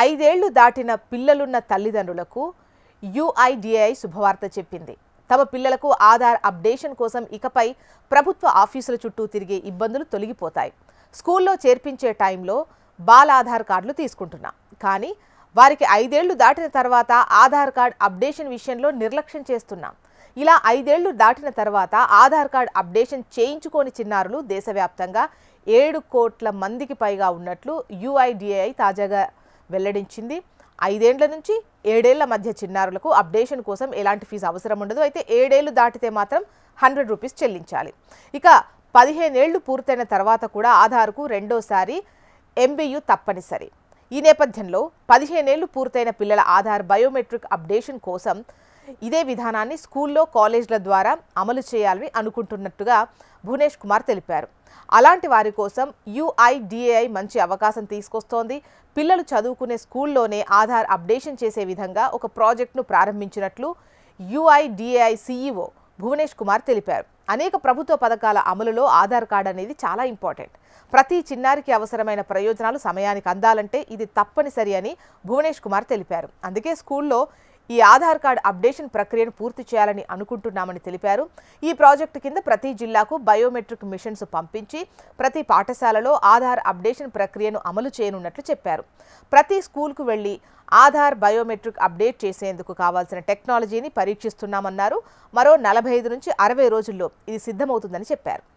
5 ఏళ్లు దాటిన పిల్లలున్న తల్లిదండ్రులకు యుఐడిఏఐ శుభవార్త చెప్పింది. తమ పిల్లలకు ఆధార్ అప్డేషన్ కోసం ఇకపై ప్రభుత్వ ఆఫీసుల చుట్టూ తిరిగే ఇబ్బందులు తొలగిపోతాయి. స్కూల్లో చేర్పించే టైంలో బాల ఆధార్ కార్డులు తీసుకుంటున్నాం, కానీ వారికి 5 ఏళ్లు దాటిన తర్వాత ఆధార్ కార్డ్ అప్డేషన్ విషయంలో నిర్లక్ష్యం చేస్తున్నాం. ఇలా 5 ఏళ్లు దాటిన తర్వాత ఆధార్ కార్డ్ అప్డేషన్ చేయించుకోని చిన్నారులు దేశవ్యాప్తంగా 7 కోట్ల మందికి పైగా ఉన్నట్లు యుఐడిఏఐ తాజాగా వెల్లడించింది. 5 ఏళ్ల నుంచి 7 ఏళ్ల మధ్య చిన్నారులకు అప్డేషన్ కోసం ఎలాంటి ఫీజు అవసరం ఉండదు. అయితే 7 ఏళ్లు దాటితే మాత్రం 100 రూపీస్ చెల్లించాలి. ఇక 15 ఏళ్లు పూర్తయిన తర్వాత కూడా ఆధార్కు రెండోసారి ఎంబీయూ తప్పనిసరి. ఈ నేపథ్యంలో 15 ఏళ్లు పూర్తయిన పిల్లల ఆధార్ బయోమెట్రిక్ అప్డేషన్ కోసం ఇదే విధానాన్ని స్కూల్లో కాలేజ్ల ద్వారా అమలు చేయాలని అనుకుంటున్నట్టుగా భువనేష్ కుమార్ తెలిపారు. అలాంటి వారి కోసం యుఐడిఏఐ మంచి అవకాశం తీసుకొస్తోంది. పిల్లలు చదువుకునే స్కూల్లోనే ఆధార్ అప్డేషన్ చేసే విధంగా ఒక ప్రాజెక్టును ప్రారంభించినట్లు యుఐడిఏఐ సీఈఓ భువనేష్ కుమార్ తెలిపారు. అనేక ప్రభుత్వ పథకాల అమలులో ఆధార్ కార్డు అనేది చాలా ఇంపార్టెంట్. ప్రతి చిన్నారికి అవసరమైన ప్రయోజనాలు సమయానికి అందాలంటే ఇది తప్పనిసరి అని భువనేష్ కుమార్ తెలిపారు. అందుకే స్కూల్లో ఈ ఆధార్ కార్డ్ అప్డేషన్ ప్రక్రియను పూర్తి చేయాలని అనుకుంటున్నామని తెలిపారు. ఈ ప్రాజెక్టు కింద ప్రతి జిల్లాకు బయోమెట్రిక్ మిషన్స్ పంపించి ప్రతి పాఠశాలలో ఆధార్ అప్డేషన్ ప్రక్రియను అమలు చేయనున్నట్లు చెప్పారు. ప్రతి స్కూల్కు వెళ్లి ఆధార్ బయోమెట్రిక్ అప్డేట్ చేసేందుకు కావాల్సిన టెక్నాలజీని పరీక్షిస్తున్నామన్నారు. మరో 45 నుంచి 60 రోజుల్లో ఇది సిద్ధమవుతుందని చెప్పారు.